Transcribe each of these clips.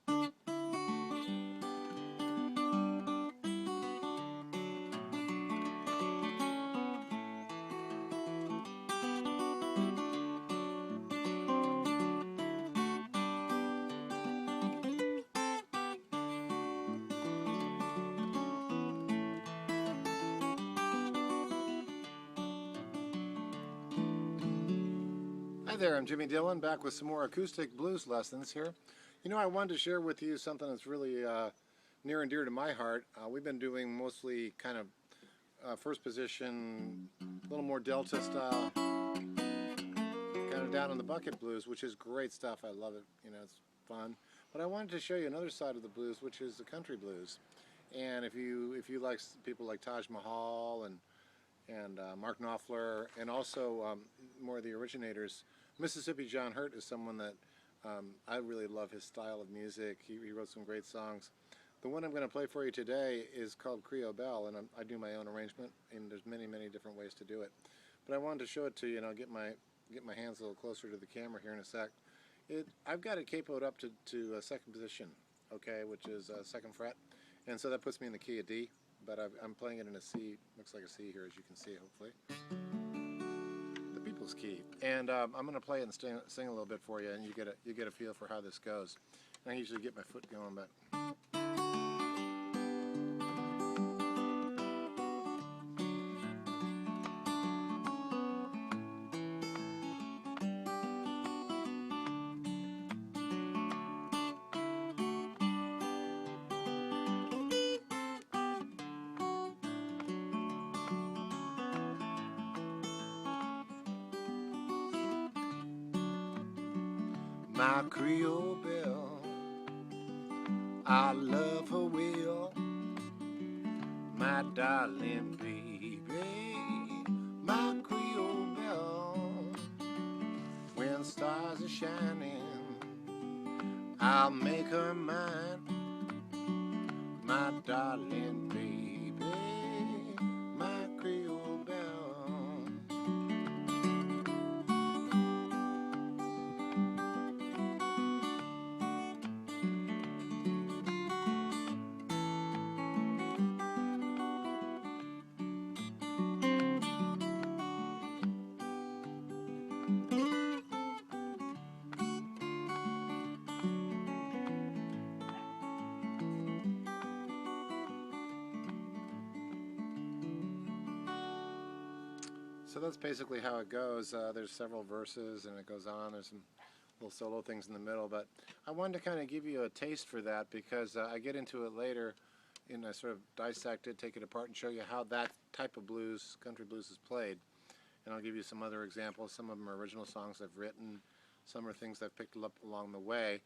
Hi there, I'm Jimmy Dillon, back with some more acoustic blues lessons here. You know, I wanted to share with you something that's really near and dear to my heart. We've been doing mostly kind of first position, a little more Delta style, kind of down in the bucket blues, which is great stuff. I love it. You know, it's fun. But I wanted to show you another side of the blues, which is the country blues. And if you like people like Taj Mahal and Mark Knopfler, and also more of the originators, Mississippi John Hurt is someone that I really love his style of music. He wrote some great songs. The one I'm going to play for you today is called Creole Belle, and I do my own arrangement, and there's many different ways to do it. But I wanted to show it to you, and I'll get my hands a little closer to the camera here in a sec. I've got it capoed up to a second position, okay, which is second fret, and so that puts me in the key of D. But I'm playing it in a C. Looks like a C here, as you can see, hopefully. The people's key. And I'm going to play it and sing a little bit for you, and you get a feel for how this goes. And I usually get my foot going, but. My Creole Belle, I love her well, my darling baby, my Creole Belle. When stars are shining, I'll make her mine, my darling baby, my Creole Belle. So that's basically how it goes. There's several verses and it goes on. There's some little solo things in the middle, but I wanted to kind of give you a taste for that because I get into it later and I sort of dissect it, take it apart and show you how that type of blues, country blues, is played. And I'll give you some other examples. Some of them are original songs I've written. Some are things I've picked up along the way.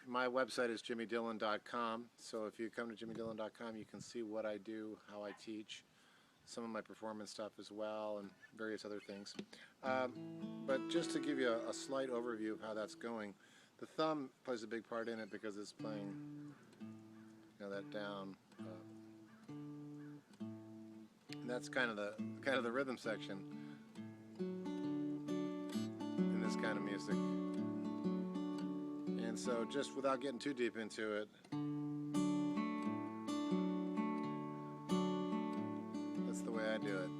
My website is jimmydillon.com, so if you come to jimmydillon.com you can see what I do, how I teach, some of my performance stuff as well, and various other things. But just to give you a slight overview of how that's going, the thumb plays a big part in it because it's playing, you know, that down. And that's kind of the rhythm section in this kind of music. And so, just without getting too deep into it, that's the way I do it.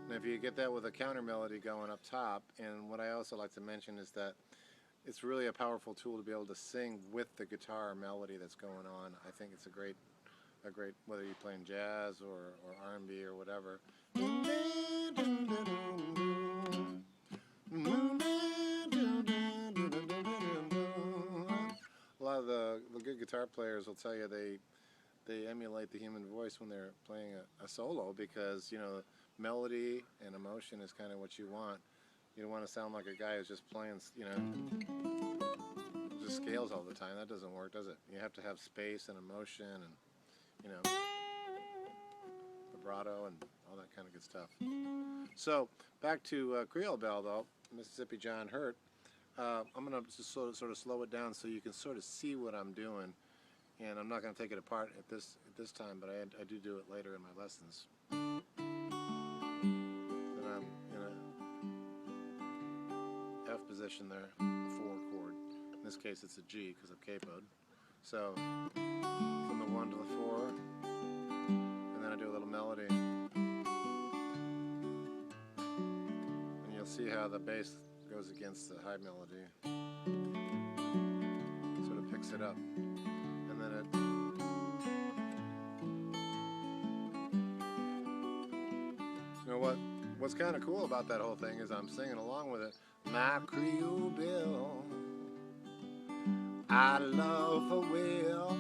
And if you get that with a counter melody going up top, and what I also like to mention is that it's really a powerful tool to be able to sing with the guitar melody that's going on. I think it's a great, whether you're playing jazz or R&B or whatever. A lot of the good guitar players will tell you they emulate the human voice when they're playing a solo because, you know, melody and emotion is kind of what you want. You don't want to sound like a guy who's just playing, you know, just scales all the time. That doesn't work, does it? You have to have space and emotion and, you know, vibrato and all that kind of good stuff. So back to Creole Belle, though, Mississippi John Hurt. I'm going to just sort of slow it down so you can sort of see what I'm doing, and I'm not going to take it apart at this time, but I do it later in my lessons. And I'm in a F position there, a this case it's a G because I've capoed. So from the 1 to the 4, and then I do a little melody. And you'll see how the bass goes against the high melody. Sort of picks it up. And then it... You know what's kind of cool about that whole thing is I'm singing along with it. My Creole Belle, I love her well,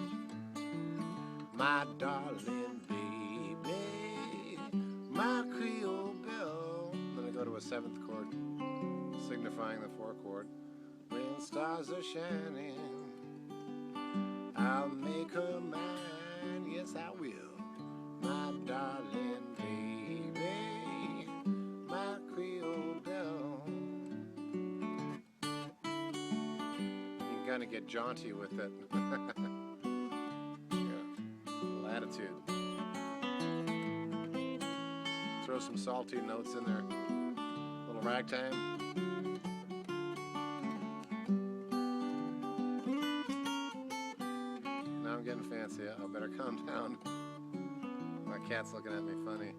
my darling baby, my Creole Belle. Then I go to a 7th chord, signifying the 4 chord. When stars are shining, I'll make her mine, yes I will, my darling baby, my Creole Belle. You can kind of get jaunty with it. Yeah. Latitude. Throw some salty notes in there. A little ragtime. Now I'm getting fancy. I better calm down. My cat's looking at me funny.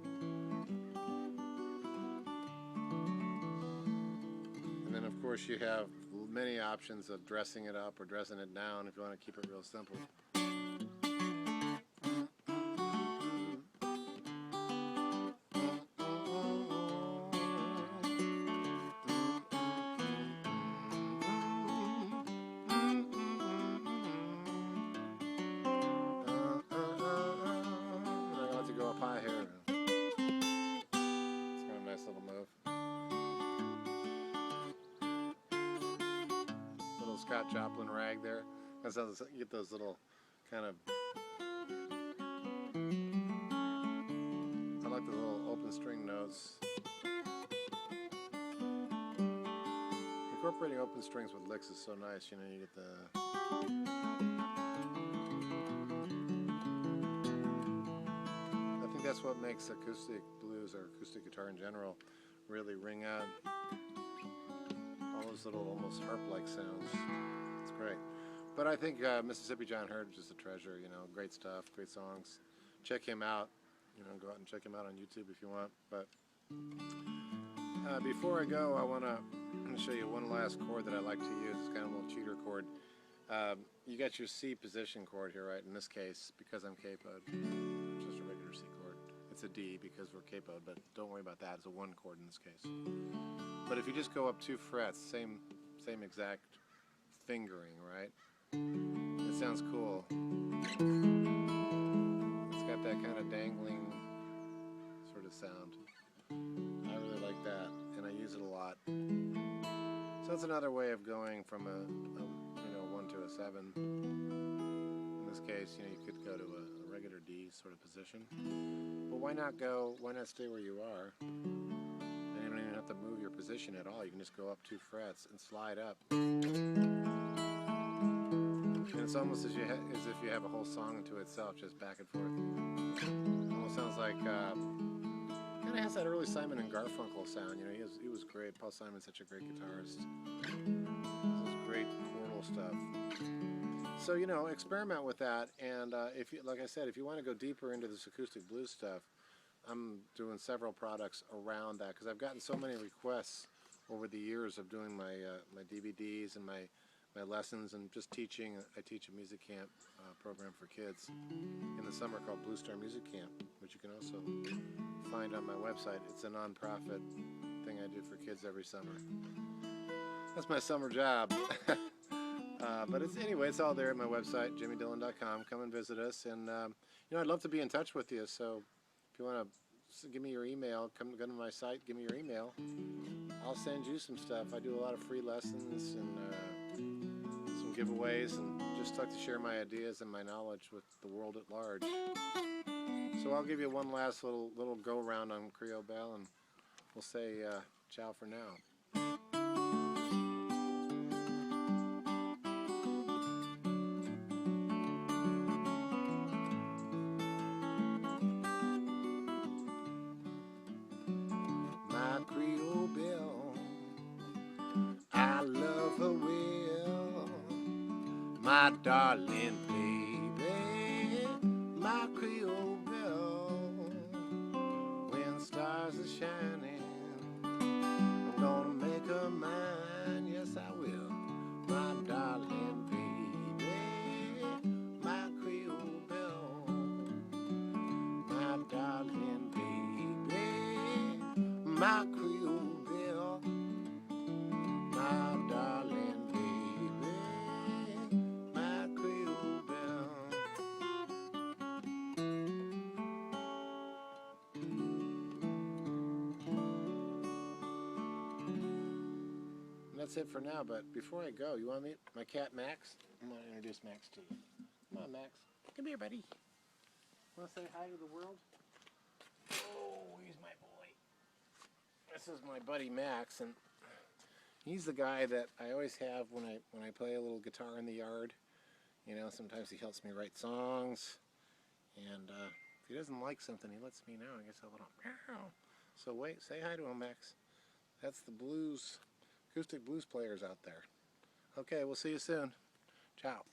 And then of course you have many options of dressing it up or dressing it down if you want to keep it real simple. High here. It's kind of a nice little move. Little Scott Joplin rag there. That's how you get those little kind of... I like the little open string notes. Incorporating open strings with licks is so nice, you know, you get the... That's what makes acoustic blues or acoustic guitar in general really ring out. All those little almost harp-like sounds. It's great. But I think Mississippi John Hurt is just a treasure, you know, great stuff, great songs. Check him out, you know, go out and check him out on YouTube if you want. But before I go, I want to show you one last chord that I like to use. It's kind of a little cheater chord. You got your C position chord here, right? In this case, because I'm capoed, it's just a regular C chord. It's a D because we're capoed, but don't worry about that. It's a 1 chord in this case. But if you just go up 2 frets, same exact fingering, right? It sounds cool. It's got that kind of dangling sort of sound. I really like that, and I use it a lot. So that's another way of going from a 1 to a 7. In this case, you know, you could go to a regular D sort of position. But why not stay where you are? And you don't even have to move your position at all. You can just go up 2 frets and slide up. And it's almost as if you have a whole song unto itself, just back and forth. It almost sounds like, kind of has that early Simon and Garfunkel sound. You know, he was great. Paul Simon's such a great guitarist. This is great chordal stuff. So, you know, experiment with that, and if you, like I said, if you want to go deeper into this acoustic blues stuff, I'm doing several products around that because I've gotten so many requests over the years of doing my my DVDs and my lessons and just teaching. I teach a music camp program for kids in the summer called Blue Star Music Camp, which you can also find on my website. It's a non-profit thing I do for kids every summer. That's my summer job. But it's all there at my website, jimmydillon.com. Come and visit us, and you know, I'd love to be in touch with you. So if you want to give me your email, go to my site, give me your email. I'll send you some stuff. I do a lot of free lessons and some giveaways, and just like to share my ideas and my knowledge with the world at large. So I'll give you one last little go around on Creole Belle, and we'll say ciao for now. Creole Belle, I love her well, my darling baby, my Creole Belle. When stars are shining, I'm gonna make her mine, yes I will. My darling baby, my Creole Belle. My darling baby, my Creole Belle. My darling baby, my Creole Belle. And that's it for now, but before I go, you want to meet my cat Max? I'm going to introduce Max to you. Come on, Max. Come here, buddy. Want to say hi to the world? Oh, he's my boy. This is my buddy Max, and he's the guy that I always have when I play a little guitar in the yard. You know, sometimes he helps me write songs, and if he doesn't like something, he lets me know. I guess a little meow. So wait, say hi to him, Max. That's the blues, acoustic blues players out there. Okay, we'll see you soon. Ciao.